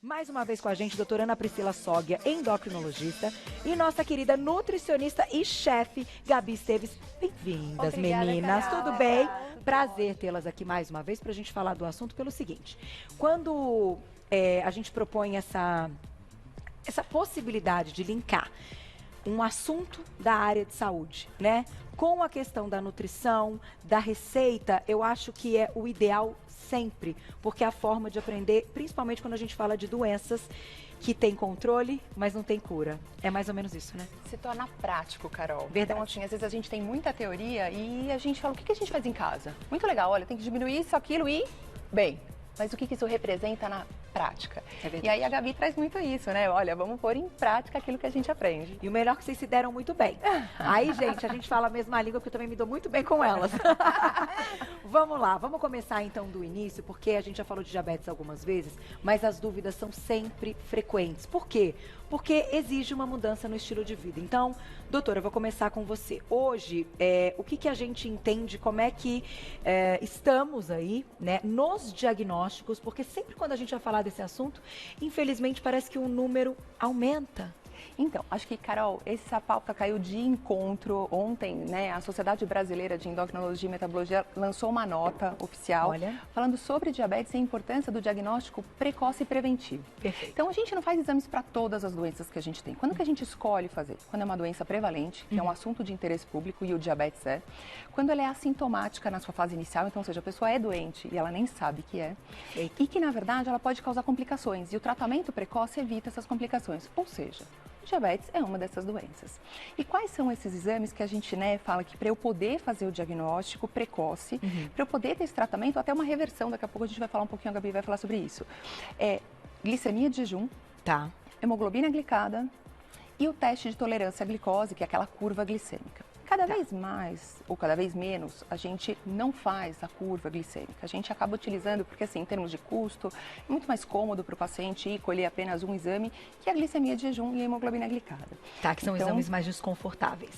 Mais uma vez com a gente, doutora Ana Priscila Sóguia, endocrinologista, e nossa querida nutricionista e chefe, Gabi Esteves. Bem-vindas, meninas. Carol. Tudo bem? Prazer tê-las aqui mais uma vez para a gente falar do assunto pelo seguinte. Quando a gente propõe essa possibilidade de linkar um assunto da área de saúde, né? Com a questão da nutrição, da receita, eu acho que é o ideal sempre, porque é a forma de aprender, principalmente quando a gente fala de doenças que tem controle, mas não tem cura. É mais ou menos isso, né? Se torna prático, Carol. Verdade. Então, assim, às vezes a gente tem muita teoria e a gente fala, o que a gente faz em casa? Muito legal, olha, tem que diminuir isso, aquilo e... Bem, mas o que isso representa na prática? E aí a Gabi traz muito isso, né? Olha, vamos pôr em prática aquilo que a gente aprende. E o melhor é que vocês se deram muito bem. Aí, gente, a gente fala a mesma língua, porque eu também me dou muito bem com elas. Vamos lá, vamos começar então do início, porque a gente já falou de diabetes algumas vezes, mas as dúvidas são sempre frequentes. Por quê? Porque exige uma mudança no estilo de vida. Então, doutora, eu vou começar com você. Hoje, o que a gente entende, como é que estamos aí, né, nos diagnósticos, porque sempre quando a gente vai falar desse assunto, infelizmente parece que o número aumenta. Então, acho que, Carol, essa pauta caiu de encontro ontem, né? A Sociedade Brasileira de Endocrinologia e Metabologia lançou uma nota oficial falando sobre diabetes e a importância do diagnóstico precoce e preventivo. Perfeito. Então, a gente não faz exames para todas as doenças que a gente tem. Quando que a gente escolhe fazer? Quando é uma doença prevalente, que é um assunto de interesse público, e o diabetes é. Quando ela é assintomática na sua fase inicial, então, ou seja, a pessoa é doente e ela nem sabe que é. Perfeito. E que, na verdade, ela pode causar complicações. E o tratamento precoce evita essas complicações. Ou seja, diabetes é uma dessas doenças. E quais são esses exames que a gente, né, fala que para eu poder fazer o diagnóstico precoce, para eu poder ter esse tratamento, até uma reversão, daqui a pouco a gente vai falar um pouquinho, a Gabi vai falar sobre isso. Glicemia de jejum, hemoglobina glicada e o teste de tolerância à glicose, que é aquela curva glicêmica. Cada vez mais, ou cada vez menos, a gente não faz a curva glicêmica. A gente acaba utilizando, porque assim, em termos de custo, é muito mais cômodo para o paciente ir colher apenas um exame, que é a glicemia de jejum e a hemoglobina glicada. Tá, que são exames mais desconfortáveis.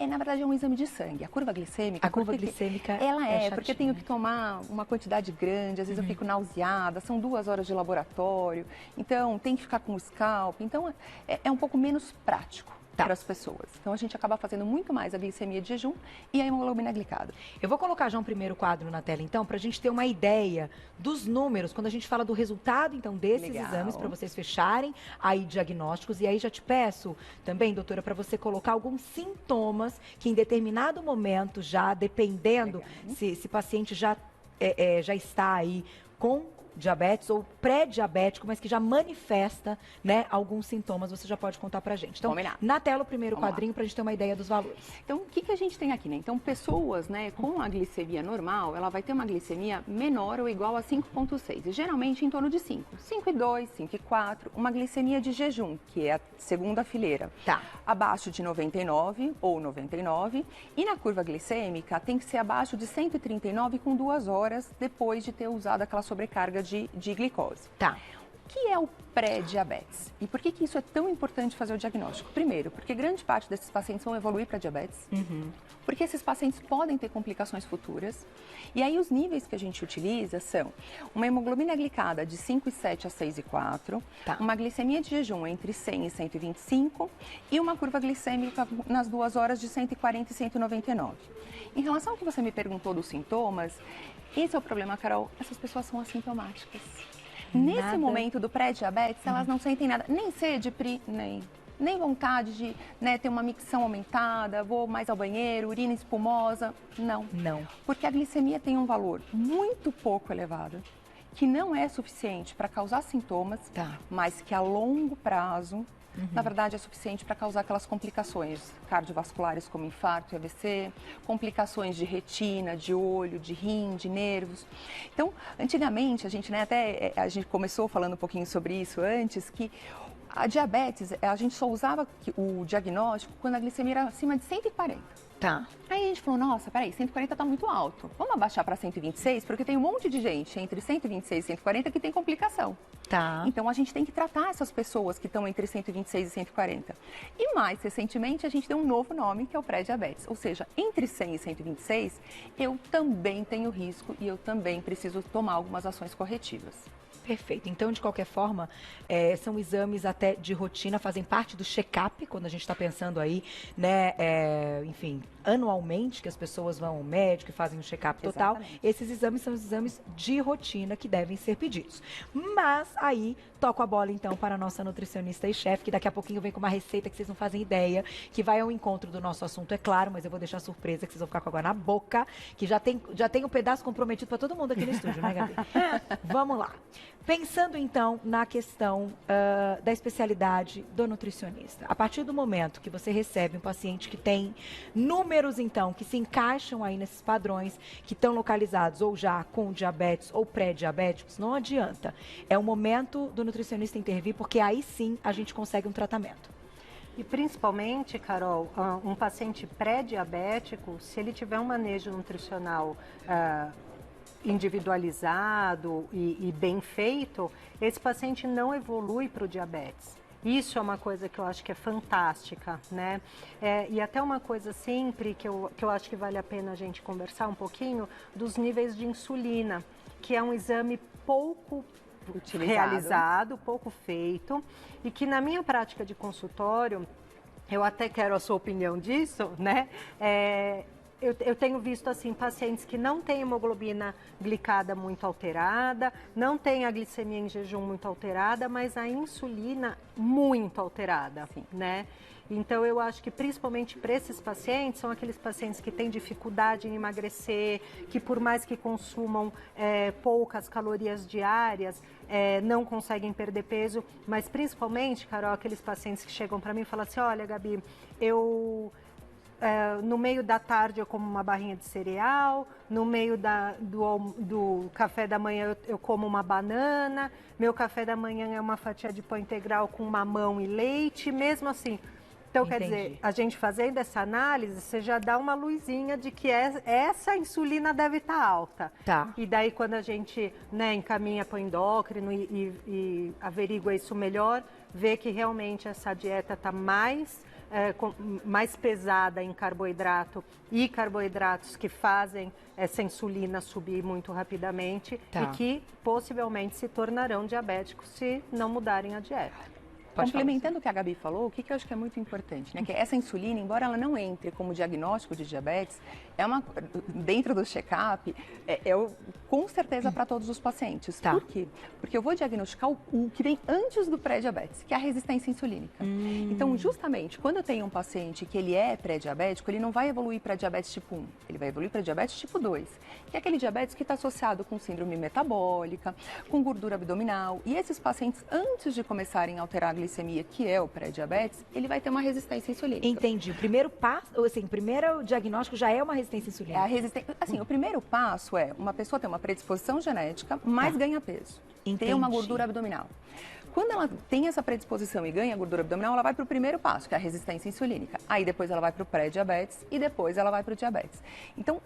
Na verdade, é um exame de sangue. A curva glicêmica... A curva glicêmica ela é porque eu tenho que tomar uma quantidade grande, às vezes eu fico nauseada, são 2 horas de laboratório, então tem que ficar com o scalp, então é um pouco menos prático para as pessoas. Então, a gente acaba fazendo muito mais a glicemia de jejum e a hemoglobina glicada. Eu vou colocar já um primeiro quadro na tela, então, para a gente ter uma ideia dos números, quando a gente fala do resultado, então, desses exames, para vocês fecharem aí diagnósticos. E aí já te peço também, doutora, para você colocar alguns sintomas que em determinado momento, já dependendo se o paciente já está aí com diabetes ou pré-diabético, mas que já manifesta, né, alguns sintomas, você já pode contar pra gente. Então, na tela o primeiro quadrinho pra gente ter uma ideia dos valores. Então, o que a gente tem aqui, né? Então, pessoas, né, com a glicemia normal, ela vai ter uma glicemia menor ou igual a 5,6 e geralmente em torno de 5. 5,2, 5,4, uma glicemia de jejum, que é a segunda fileira. Abaixo de 99 ou 99 e na curva glicêmica tem que ser abaixo de 139 com 2 horas depois de ter usado aquela sobrecarga de glicose. O que é o pré-diabetes? E por que isso é tão importante fazer o diagnóstico? Primeiro, porque grande parte desses pacientes vão evoluir para diabetes, porque esses pacientes podem ter complicações futuras. E aí os níveis que a gente utiliza são uma hemoglobina glicada de 5,7 a 6,4, uma glicemia de jejum entre 100 e 125 e uma curva glicêmica nas 2 horas de 140 e 199. Em relação ao que você me perguntou dos sintomas, esse é o problema, Carol, essas pessoas são assintomáticas. Nesse momento do pré-diabetes, elas não sentem nada, nem sede, nem vontade de, né, ter uma micção aumentada, vou mais ao banheiro, urina espumosa, não. Porque a glicemia tem um valor muito pouco elevado, que não é suficiente para causar sintomas, mas que a longo prazo, na verdade, é suficiente para causar aquelas complicações cardiovasculares como infarto e AVC, complicações de retina, de olho, de rim, de nervos. Então, antigamente, a gente, né, a gente começou falando um pouquinho sobre isso antes, que a diabetes, a gente só usava o diagnóstico quando a glicemia era acima de 140. Aí a gente falou, nossa, peraí, 140 tá muito alto. Vamos abaixar para 126, porque tem um monte de gente entre 126 e 140 que tem complicação. Então a gente tem que tratar essas pessoas que estão entre 126 e 140. E mais recentemente a gente deu um novo nome, que é o pré-diabetes. Ou seja, entre 100 e 126, eu também tenho risco e eu também preciso tomar algumas ações corretivas. Perfeito. Então, de qualquer forma, são exames até de rotina, fazem parte do check-up, quando a gente está pensando aí, né, enfim, anualmente, que as pessoas vão ao médico e fazem um check-up total. Exatamente. Esses exames são os exames de rotina que devem ser pedidos. Mas aí, toco a bola então para a nossa nutricionista e chefe, que daqui a pouquinho vem com uma receita que vocês não fazem ideia, que vai ao encontro do nosso assunto, é claro, mas eu vou deixar surpresa, que vocês vão ficar com água na boca, que já tem um pedaço comprometido para todo mundo aqui no estúdio, né, Gabi? Vamos lá. Pensando então na questão da especialidade do nutricionista. A partir do momento que você recebe um paciente que tem números então que se encaixam aí nesses padrões, que estão localizados ou já com diabetes ou pré-diabéticos, não adianta. É o momento do nutricionista intervir, porque aí sim a gente consegue um tratamento. E principalmente, Carol, um paciente pré-diabético, se ele tiver um manejo nutricional individualizado e bem feito, esse paciente não evolui para o diabetes. Isso é uma coisa que eu acho que é fantástica, né? E até uma coisa sempre que eu acho que vale a pena a gente conversar um pouquinho, dos níveis de insulina, que é um exame pouco realizado, pouco feito, e que na minha prática de consultório, eu até quero a sua opinião disso, né? Eu tenho visto assim pacientes que não têm hemoglobina glicada muito alterada, não têm a glicemia em jejum muito alterada, mas a insulina muito alterada, né? Então eu acho que principalmente para esses pacientes, são aqueles pacientes que têm dificuldade em emagrecer, que por mais que consumam poucas calorias diárias, não conseguem perder peso, mas principalmente, Carol, aqueles pacientes que chegam para mim e falam assim, olha, Gabi, no meio da tarde eu como uma barrinha de cereal, no meio do café da manhã eu como uma banana, meu café da manhã é uma fatia de pão integral com mamão e leite, mesmo assim. Então, Entendi. Quer dizer, a gente fazendo essa análise, você já dá uma luzinha de que essa insulina deve estar alta. Tá. E daí, quando a gente encaminha para o endócrino e averigua isso melhor, vê que realmente essa dieta está mais pesada em carboidrato e carboidratos que fazem essa insulina subir muito rapidamente e que possivelmente se tornarão diabéticos se não mudarem a dieta. Complementando o que a Gabi falou, o que eu acho que é muito importante, né? Que essa insulina, embora ela não entre como diagnóstico de diabetes, dentro do check-up, com certeza para todos os pacientes. Tá. Por quê? Porque eu vou diagnosticar o que vem antes do pré-diabetes, que é a resistência insulínica. Então, justamente, quando eu tenho um paciente que ele é pré-diabético, ele não vai evoluir para diabetes tipo 1, ele vai evoluir para diabetes tipo 2, que é aquele diabetes que está associado com síndrome metabólica, com gordura abdominal. E esses pacientes, antes de começarem a alterar a glicemia, que é o pré-diabetes, ele vai ter uma resistência insulínica. Entendi. O primeiro passo, assim, o primeiro diagnóstico já é uma resistência insulínica. Assim, o primeiro passo é uma pessoa ter uma predisposição genética, mas ganha peso. Entendi. Ter uma gordura abdominal. Quando ela tem essa predisposição e ganha gordura abdominal, ela vai para o primeiro passo, que é a resistência insulínica. Aí depois ela vai para o pré-diabetes e depois ela vai para o diabetes. Então,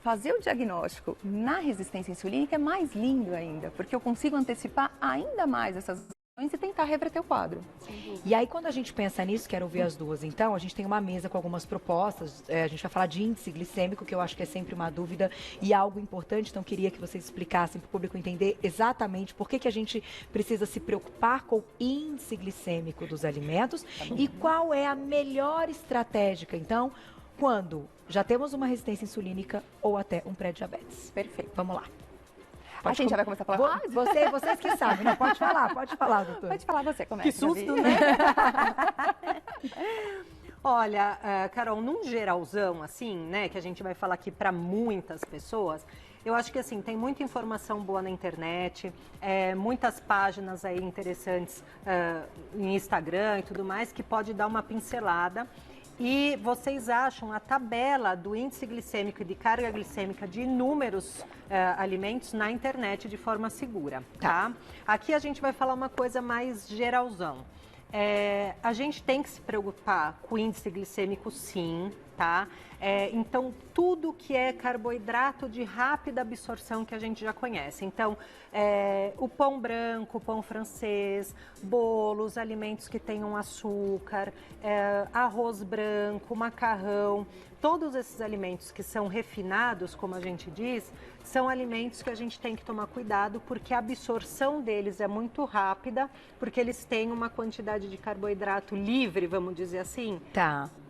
fazer o diagnóstico na resistência insulínica é mais lindo ainda, porque eu consigo antecipar ainda mais essas e tentar reverter o quadro. E aí, quando a gente pensa nisso, quero ouvir as duas, então, a gente tem uma mesa com algumas propostas, a gente vai falar de índice glicêmico, que eu acho que é sempre uma dúvida e algo importante, então queria que vocês explicassem para o público entender exatamente por que a gente precisa se preocupar com o índice glicêmico dos alimentos e qual é a melhor estratégia, então, quando já temos uma resistência insulínica ou até um pré-diabetes. Perfeito. Vamos lá. A gente já vai começar a falar? Vocês que sabem, né? Pode falar, doutor. Pode falar você, começa. Que susto, né? Olha, Carol, num geralzão, assim, né, que a gente vai falar aqui para muitas pessoas, eu acho que, assim, tem muita informação boa na internet, muitas páginas aí interessantes em Instagram e tudo mais, que pode dar uma pincelada. E vocês acham a tabela do índice glicêmico e de carga glicêmica de inúmeros alimentos na internet de forma segura, tá? Aqui a gente vai falar uma coisa mais geralzão. A gente tem que se preocupar com o índice glicêmico, sim, tá? Então, tudo que é carboidrato de rápida absorção que a gente já conhece. Então, o pão branco, o pão francês, bolos, alimentos que tenham açúcar, arroz branco, macarrão, todos esses alimentos que são refinados, como a gente diz, são alimentos que a gente tem que tomar cuidado porque a absorção deles é muito rápida, porque eles têm uma quantidade de carboidrato livre, vamos dizer assim,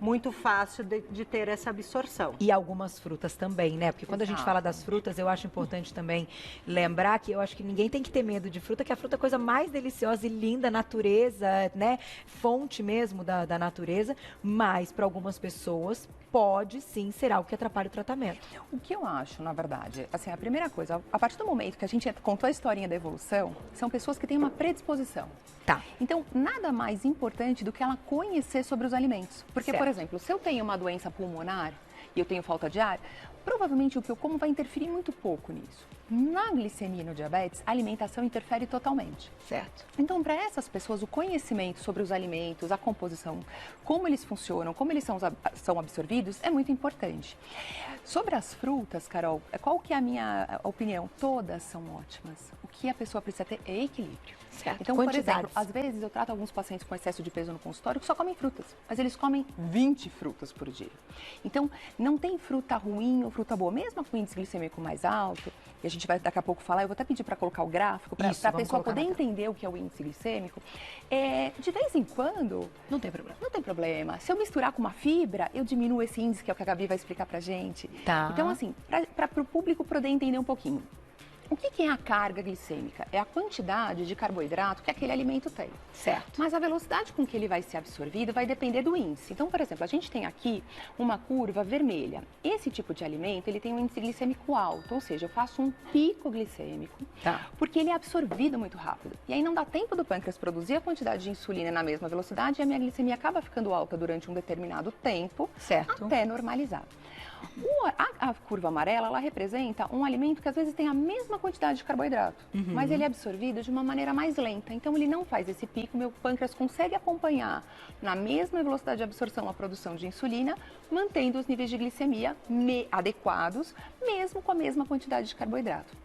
muito fácil de ter essa absorção. E algumas frutas também, né? Porque quando a gente fala das frutas, eu acho importante também lembrar que eu acho que ninguém tem que ter medo de fruta, que a fruta é a coisa mais deliciosa e linda, natureza, né? Fonte mesmo da natureza, mas para algumas pessoas pode sim ser algo que atrapalha o tratamento. O que eu acho, na verdade, assim, a primeira coisa, a partir do momento que a gente contou a historinha da evolução, são pessoas que têm uma predisposição. Então, nada mais importante do que ela conhecer sobre os alimentos. Porque, por exemplo, se eu tenho uma doença pulmonar e eu tenho falta de ar, provavelmente o que eu como vai interferir muito pouco nisso. Na glicemia e no diabetes, a alimentação interfere totalmente. Certo. Então, para essas pessoas, o conhecimento sobre os alimentos, a composição, como eles funcionam, como eles são absorvidos, é muito importante. Sobre as frutas, Carol, qual que é a minha opinião? Todas são ótimas. O que a pessoa precisa ter é equilíbrio. Certo. Então, por exemplo, às vezes eu trato alguns pacientes com excesso de peso no consultório que só comem frutas, mas eles comem 20 frutas por dia. Então, não tem fruta ruim ou fruta boa, mesmo com índice glicêmico mais alto, e a gente vai daqui a pouco falar, eu vou até pedir para colocar o gráfico, para a pessoa poder entender o que é o índice glicêmico. De vez em quando... Não tem problema. Não tem problema. Se eu misturar com uma fibra, eu diminuo esse índice, que é o que a Gabi vai explicar pra gente. Então, assim, para o público poder entender um pouquinho. O que é a carga glicêmica? É a quantidade de carboidrato que aquele alimento tem. Certo. Mas a velocidade com que ele vai ser absorvido vai depender do índice. Então, por exemplo, a gente tem aqui uma curva vermelha. Esse tipo de alimento, ele tem um índice glicêmico alto, ou seja, eu faço um pico glicêmico, porque ele é absorvido muito rápido. E aí não dá tempo do pâncreas produzir a quantidade de insulina na mesma velocidade e a minha glicemia acaba ficando alta durante um determinado tempo, até normalizar. A curva amarela, ela representa um alimento que às vezes tem a mesma quantidade de carboidrato, mas ele é absorvido de uma maneira mais lenta. Então, ele não faz esse pico, meu pâncreas consegue acompanhar na mesma velocidade de absorção a produção de insulina, mantendo os níveis de glicemia adequados, mesmo com a mesma quantidade de carboidrato.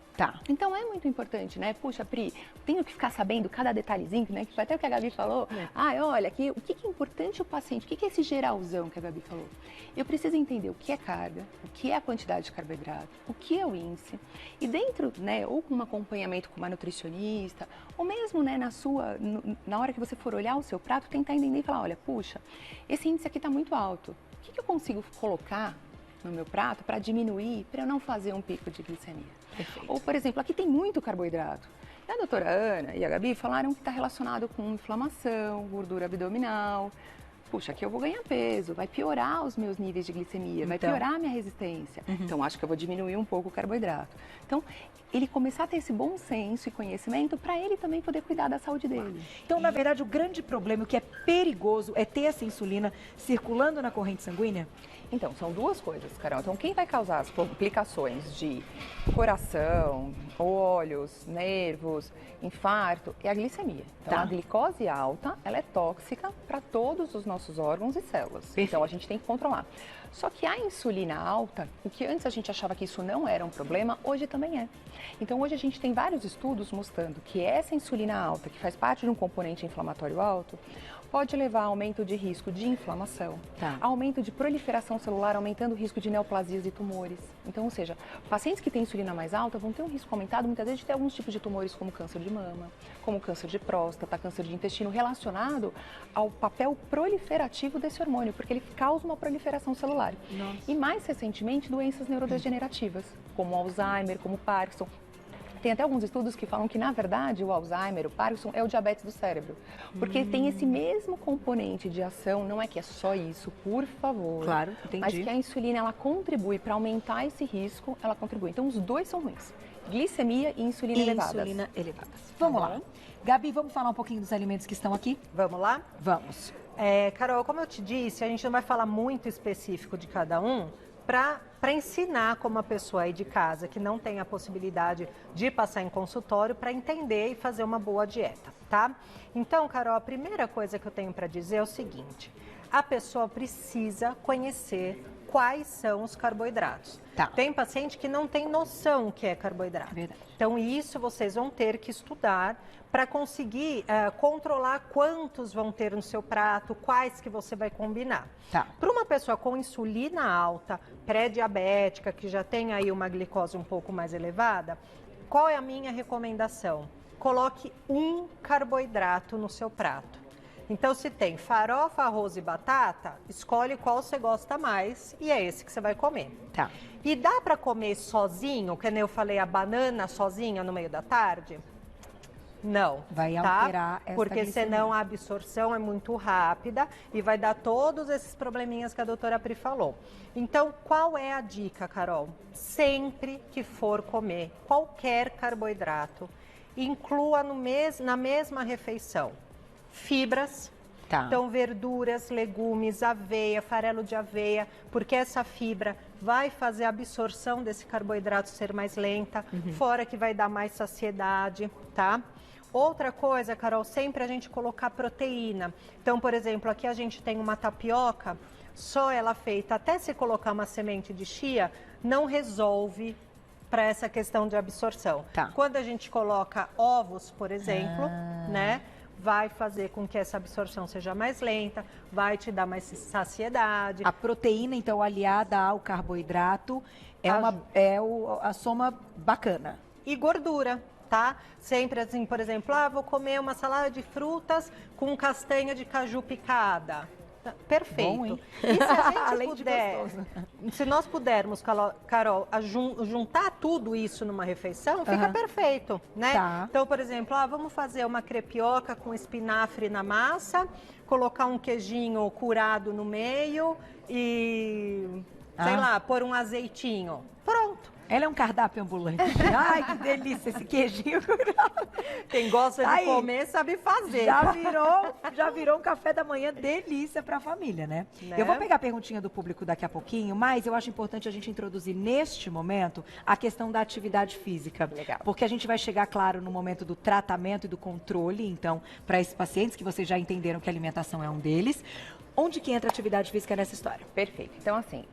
Então, é muito importante, né? Puxa, Pri, tenho que ficar sabendo cada detalhezinho, né? Que foi até o que a Gabi falou. Olha, o que é importante o paciente? O que é esse geralzão que a Gabi falou? Eu preciso entender o que é carga, o que é a quantidade de carboidrato, o que é o índice. E dentro, né, ou com um acompanhamento com uma nutricionista, ou mesmo, né, na hora que você for olhar o seu prato, tentar entender e falar, olha, puxa, esse índice aqui está muito alto. O que eu consigo colocar no meu prato para diminuir, para eu não fazer um pico de glicemia? Perfeito. Ou, por exemplo, aqui tem muito carboidrato. E a doutora Ana e a Gabi falaram que está relacionado com inflamação, gordura abdominal. Puxa, aqui eu vou ganhar peso, vai piorar os meus níveis de glicemia, vai piorar a minha resistência. Então, acho que eu vou diminuir um pouco o carboidrato. Então, ele começar a ter esse bom senso e conhecimento para ele também poder cuidar da saúde dele. Então, na verdade, o grande problema, o que é perigoso, é ter essa insulina circulando na corrente sanguínea? Então, são duas coisas, Carol. Então, quem vai causar as complicações de coração, olhos, nervos, infarto, é a glicemia. Então, a glicose alta, ela é tóxica para todos os nossos órgãos e células. Perfeito. Então, a gente tem que controlar. Só que a insulina alta, o que antes a gente achava que isso não era um problema, hoje também é. Então, hoje a gente tem vários estudos mostrando que essa insulina alta, que faz parte de um componente inflamatório alto, pode levar a aumento de risco de inflamação, aumento de proliferação celular, aumentando o risco de neoplasias e tumores. Então, ou seja, pacientes que têm insulina mais alta vão ter um risco aumentado, muitas vezes, de ter alguns tipos de tumores, como câncer de mama, como câncer de próstata, câncer de intestino, relacionado ao papel proliferativo desse hormônio, porque ele causa uma proliferação celular. Nossa. E mais recentemente, doenças neurodegenerativas, como Alzheimer, como Parkinson. Tem até alguns estudos que falam que, na verdade, o Alzheimer, o Parkinson, é o diabetes do cérebro. Porque tem esse mesmo componente de ação, não é que é só isso, por favor. Claro, entendi. Mas que a insulina, ela contribui para aumentar esse risco, ela contribui. Então, os dois são ruins. Glicemia e insulina elevadas. Insulina elevadas. Vamos lá. Gabi, vamos falar um pouquinho dos alimentos que estão aqui? Vamos lá? Vamos. Carol, como eu te disse, a gente não vai falar muito específico de cada um, para ensinar como a pessoa aí de casa que não tem a possibilidade de passar em consultório para entender e fazer uma boa dieta, tá? Então, Carol, a primeira coisa que eu tenho para dizer é o seguinte: a pessoa precisa conhecer quais são os carboidratos. Tá. Tem paciente que não tem noção que é carboidrato. Verdade. Então, isso vocês vão ter que estudar para conseguir controlar quantos vão ter no seu prato, quais que você vai combinar. Tá. Para uma pessoa com insulina alta, pré-diabética, que já tem aí uma glicose um pouco mais elevada, qual é a minha recomendação? Coloque um carboidrato no seu prato. Então, se tem farofa, arroz e batata, escolhe qual você gosta mais e é esse que você vai comer. Tá. E dá para comer sozinho, que nem eu falei, a banana sozinha no meio da tarde? Não. Vai tá? alterar essa Porque glicemia. senão a absorção é muito rápida e vai dar todos esses probleminhas que a doutora Pri falou. Então, qual é a dica, Carol? Sempre que for comer qualquer carboidrato, inclua na mesma refeição fibras. Tá. Então, verduras, legumes, aveia, farelo de aveia, porque essa fibra vai fazer a absorção desse carboidrato ser mais lenta, fora que vai dar mais saciedade, tá? Outra coisa, Carol, sempre a gente colocar proteína. Então, por exemplo, aqui a gente tem uma tapioca, só ela feita, até se colocar uma semente de chia, não resolve para essa questão de absorção. Tá. Quando a gente coloca ovos, por exemplo, né? Vai fazer com que essa absorção seja mais lenta, vai te dar mais saciedade. A proteína, então, aliada ao carboidrato, a soma bacana. E gordura, tá? Sempre assim, por exemplo, vou comer uma salada de frutas com castanha de caju picada. Perfeito. Bom, hein? E se a gente Além de puder, gostoso. se nós pudermos, Carol, juntar tudo isso numa refeição, fica perfeito, né? Tá. Então, por exemplo, vamos fazer uma crepioca com espinafre na massa, colocar um queijinho curado no meio e, sei lá, pôr um azeitinho. Pronto. Ela é um cardápio ambulante. Ai, que delícia esse queijinho. Quem gosta de Aí, comer sabe fazer. Já virou um café da manhã delícia para a família, né? Né? Eu vou pegar a perguntinha do público daqui a pouquinho, mas eu acho importante a gente introduzir neste momento a questão da atividade física. Legal. Porque a gente vai chegar, claro, no momento do tratamento e do controle, então, para esses pacientes que vocês já entenderam que a alimentação é um deles. Onde que entra a atividade física nessa história? Perfeito. Então, assim,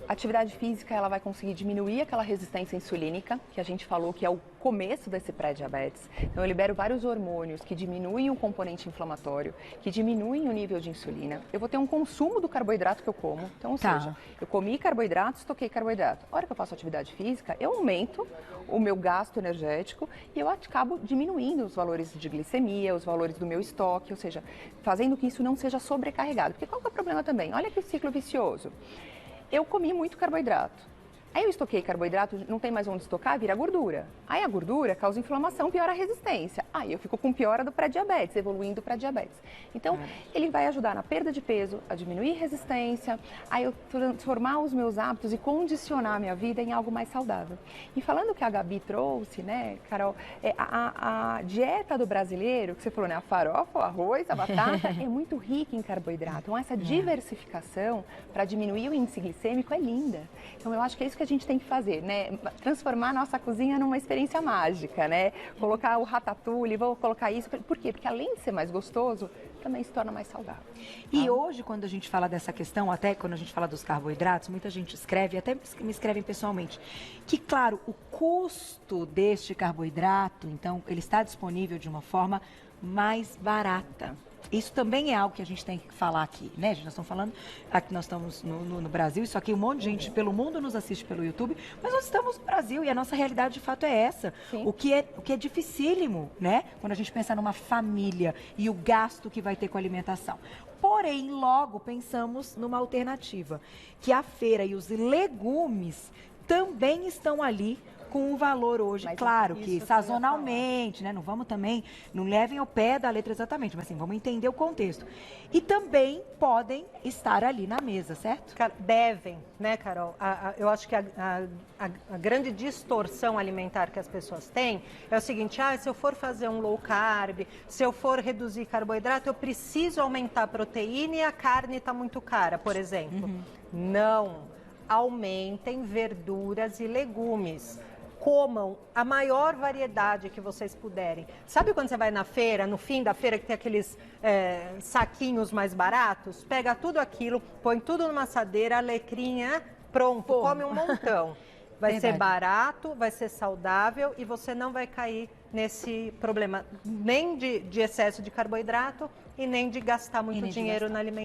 a atividade física ela vai conseguir diminuir aquela resistência insulínica, que a gente falou que é o começo desse pré-diabetes. Então, eu libero vários hormônios que diminuem o componente inflamatório, que diminuem o nível de insulina. Eu vou ter um consumo do carboidrato que eu como. Então, ou seja, eu comi carboidrato, estoquei carboidrato. A hora que eu faço atividade física, eu aumento o meu gasto energético e eu acabo diminuindo os valores de glicemia, os valores do meu estoque, ou seja, fazendo que isso não seja sobrecarregado. Porque qual que é o problema também? Olha que ciclo vicioso. Eu comi muito carboidrato. Aí eu estoquei carboidrato, não tem mais onde estocar, vira gordura. Aí a gordura causa inflamação, piora a resistência. Aí eu fico com piora do pré-diabetes, evoluindo para diabetes. Então, ele vai ajudar na perda de peso, a diminuir resistência, a eu transformar os meus hábitos e condicionar a minha vida em algo mais saudável. E falando que a Gabi trouxe, né, Carol, a dieta do brasileiro, que você falou, né, a farofa, o arroz, a batata, é muito rica em carboidrato. Então, essa diversificação para diminuir o índice glicêmico é linda. Então, eu acho que é isso que a gente tem que fazer, né? Transformar a nossa cozinha numa experiência mágica, né? Colocar o ratatouille, vou colocar isso. Por quê? Porque além de ser mais gostoso, também se torna mais saudável. E hoje, quando a gente fala dessa questão, até quando a gente fala dos carboidratos, muita gente escreve, até me escrevem pessoalmente, que, claro, o custo deste carboidrato, então, ele está disponível de uma forma mais barata. Isso também é algo que a gente tem que falar aqui, né? Nós estamos falando, aqui nós estamos no Brasil, isso aqui um monte de gente pelo mundo nos assiste pelo YouTube, mas nós estamos no Brasil e a nossa realidade de fato é essa. O que é dificílimo, né? Quando a gente pensa numa família e o gasto que vai ter com a alimentação. Porém, logo pensamos numa alternativa, que a feira e os legumes também estão ali com um valor hoje, mas claro que isso sazonalmente, né? Não vamos também, não levem ao pé da letra exatamente, mas assim, vamos entender o contexto. E também podem estar ali na mesa, certo? Devem, né, Carol? Eu acho que a grande distorção alimentar que as pessoas têm é o seguinte, se eu for fazer um low carb, se eu for reduzir carboidrato, eu preciso aumentar a proteína e a carne está muito cara, por exemplo. Não, aumentem verduras e legumes. comam a maior variedade que vocês puderem. Sabe quando você vai na feira, no fim da feira, que tem aqueles saquinhos mais baratos? Pega tudo aquilo, põe tudo numa assadeira, alecrinha, pronto, come um montão. Vai ser barato, vai ser saudável e você não vai cair nesse problema nem de excesso de carboidrato e nem de gastar muito dinheiro na alimentação.